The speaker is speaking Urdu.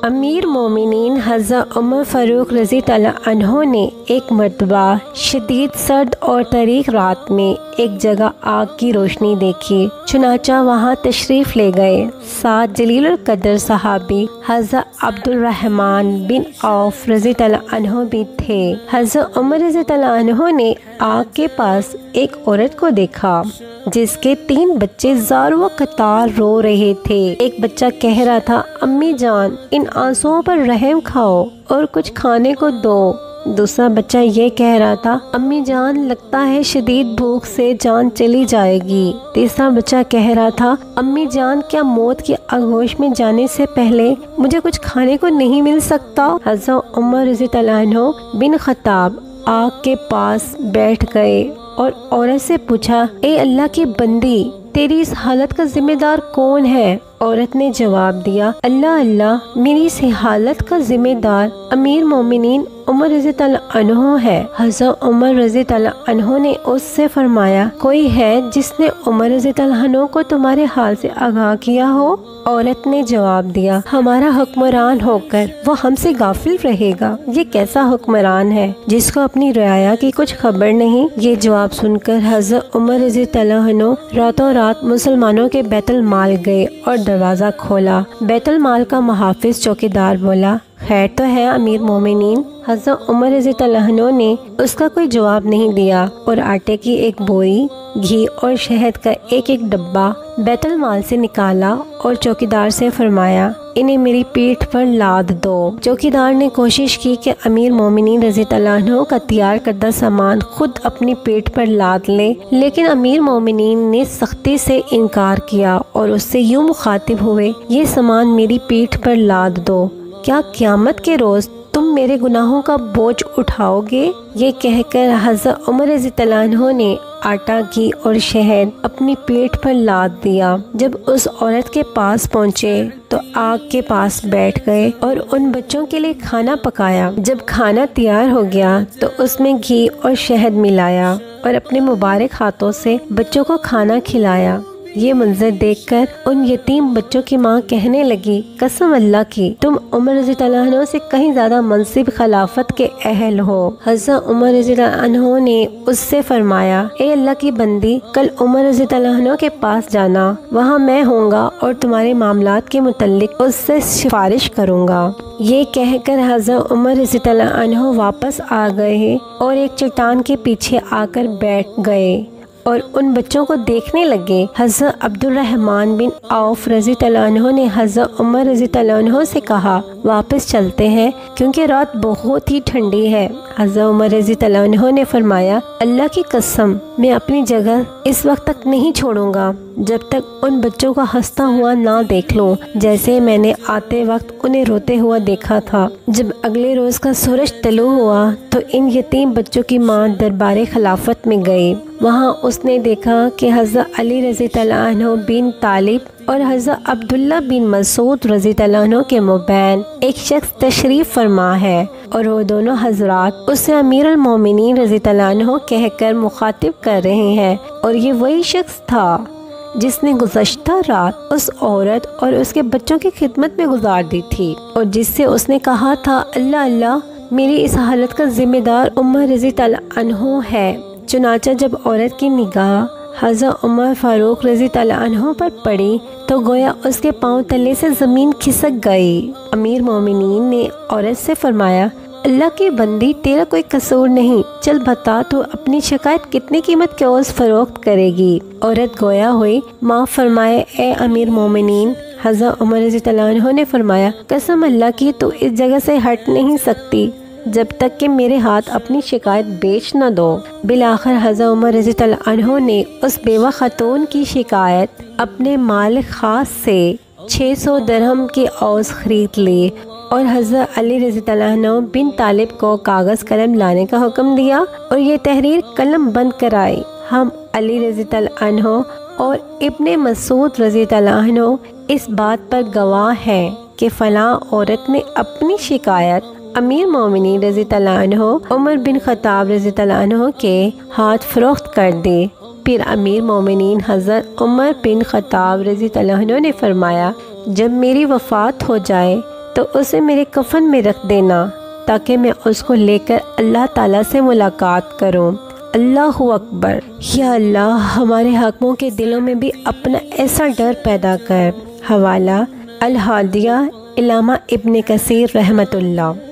امیر مومنین حضرت عمر فاروق رضی اللہ عنہ نے ایک مرتبہ شدید سرد اور تاریک رات میں ایک جگہ آگ کی روشنی دیکھی، چنانچہ وہاں تشریف لے گئے۔ ساتھ جلیل القدر صحابی حضرت عبد الرحمن بن عوف رضی اللہ عنہ بھی تھے۔ حضرت عمر رضی اللہ عنہ نے آگ کے پاس ایک عورت کو دیکھا جس کے 3 بچے زار و قطار رو رہے تھے۔ ایک بچہ کہہ رہا تھا، امی جان ان آنسوؤں پر رحم کھاؤ اور کچھ کھانے کو دو۔ دوسرا بچہ یہ کہہ رہا تھا، امی جان لگتا ہے شدید بھوک سے جان چلی جائے گی۔ تیسرا بچہ کہہ رہا تھا، امی جان کیا موت کی آغوش میں جانے سے پہلے مجھے کچھ کھانے کو نہیں مل سکتا؟ حضرت عمر رضی اللہ عنہ بن خطاب آگ کے پاس بیٹھ گئے اور عورت سے پوچھا، اے اللہ کی بندی، تیری اس حالت کا ذمہ دار کون ہے؟ عورت نے جواب دیا، اللہ میری اس حالت کا ذمہ دار امیر مومنین عمر رضی اللہ عنہ ہے۔ حضرت عمر رضی اللہ عنہ نے اس سے فرمایا، کوئی ہے جس نے عمر رضی اللہ عنہ کو تمہارے حال سے آگاہ کیا ہو؟ عورت نے جواب دیا، ہمارا حکمران ہو کر وہ ہم سے غافل رہے گا؟ یہ کیسا حکمران ہے جس کو اپنی رعایا کی کچھ خبر نہیں؟ یہ جواب سن کر حضرت عمر رضی اللہ عنہ راتوں رات مسلمانوں کے بیت المال گئے اور دروازہ کھولا۔ بیت المال کا محافظ چوکیدار بولا، خیر تو ہے امیر مومنین؟ حضرت عمر رضی اللہ عنہ نے اس کا کوئی جواب نہیں دیا اور آٹے کی ایک بوری، گھی اور شہد کا ایک ڈبہ بیت المال سے نکالا اور چوکیدار سے فرمایا، انہیں میری پیٹھ پر لاد دو۔ چوکیدار نے کوشش کی کہ امیر مومنین رضی اللہ عنہ کا تیار کردہ سامان خود اپنی پیٹھ پر لاد لے، لیکن امیر مومنین نے سختی سے انکار کیا اور اس سے یوں مخاطب ہوئے، یہ سامان میری پیٹھ پر لاد دو، کیا قیامت کے روز تم میرے گناہوں کا بوجھ اٹھاؤ گے؟ یہ کہہ کر حضرت عمر رضی اللہ عنہ نے آٹا، گھی اور شہد اپنی پیٹھ پر لاد دیا۔ جب اس عورت کے پاس پہنچے تو آگ کے پاس بیٹھ گئے اور ان بچوں کے لیے کھانا پکایا۔ جب کھانا تیار ہو گیا تو اس میں گھی اور شہد ملایا اور اپنے مبارک ہاتھوں سے بچوں کو کھانا کھلایا۔ یہ منظر دیکھ کر ان یتیم بچوں کی ماں کہنے لگی، قسم اللہ کی تم عمر رضی اللہ عنہ سے کہیں زیادہ منصب خلافت کے اہل ہو۔ حضرت عمر رضی اللہ عنہ نے اس سے فرمایا، اے اللہ کی بندی، کل عمر رضی اللہ عنہ کے پاس جانا، وہاں میں ہوں گا اور تمہارے معاملات کے متعلق اس سے سفارش کروں گا۔ یہ کہہ کر حضرت عمر رضی اللہ عنہ واپس آ گئے اور ایک چٹان کے پیچھے آ کر بیٹھ گئے اور ان بچوں کو دیکھنے لگے۔ حضرت عبد الرحمن بن عوف رضی اللہ عنہ نے حضرت عمر رضی اللہ عنہ سے کہا، واپس چلتے ہیں کیونکہ رات بہت ہی ٹھنڈی ہے۔ حضرت عمر رضی اللہ عنہ نے فرمایا، اللہ کی قسم میں اپنی جگہ اس وقت تک نہیں چھوڑوں گا جب تک ان بچوں کو ہنستا ہوا نہ دیکھ لوں جیسے میں نے آتے وقت انہیں روتے ہوا دیکھا تھا۔ جب اگلے روز کا سورج طلوع ہوا تو ان یتیم بچوں کی ماں دربار خلافت میں گئی۔ وہاں اس نے دیکھا کہ حضرت علی رضی اللہ عنہ بن طالب اور حضرت عبداللہ بن مسعود رضی اللہ عنہ کے مابین ایک شخص تشریف فرما ہے اور وہ دونوں حضرات اسے امیر المومنین رضی اللہ عنہ کہہ کر مخاطب کر رہے ہیں، اور یہ وہی شخص تھا جس نے گزشتہ رات اس عورت اور اس کے بچوں کی خدمت میں گزار دی تھی اور جس سے اس نے کہا تھا، اللہ میری اس حالت کا ذمہ دار عمر رضی اللہ عنہ ہے۔ چنانچہ جب عورت کی نگاہ حضرت عمر فاروق رضی اللہ عنہ پر پڑی تو گویا اس کے پاؤں تلے سے زمین کھسک گئی۔ امیر مومنین نے عورت سے فرمایا، اللہ کی بندی، تیرا کوئی قصور نہیں، چل بتا تو اپنی شکایت کتنی قیمت کے عوض فروخت کرے گی؟ عورت گویا ہوئی، معاف فرمائے اے امیر مومنین۔ حضرت عمر رضی اللہ عنہ نے فرمایا، قسم اللہ کی تو اس جگہ سے ہٹ نہیں سکتی جب تک کہ میرے ہاتھ اپنی شکایت بیچ نہ دو۔ بالآخر حضرت عمر رضی اللہ عنہ نے اس بیوہ خاتون کی شکایت اپنے مال خاص سے 600 درہم کے عوض خرید لی اور حضرت علی رضی اللہ عنہ بن طالب کو کاغذ قلم لانے کا حکم دیا اور یہ تحریر قلم بند کرائی۔ ہم علی رضی اللہ عنہ اور ابن مسعود رضی اللہ عنہ اس بات پر گواہ ہیں کہ فلاں عورت نے اپنی شکایت امیر مومنین رضی اللہ عنہ عمر بن خطاب رضی اللہ عنہ کے ہاتھ فروخت کر دی۔ پھر امیر مومنین حضرت عمر بن خطاب رضی اللہ عنہ نے فرمایا، جب میری وفات ہو جائے تو اسے میرے کفن میں رکھ دینا تاکہ میں اس کو لے کر اللہ تعالیٰ سے ملاقات کروں۔ اللہ اکبر۔ یا اللہ ہمارے حاکموں کے دلوں میں بھی اپنا ایسا ڈر پیدا کر۔ حوالہ الہادیہ علامہ ابن کثیر رحمۃ اللہ۔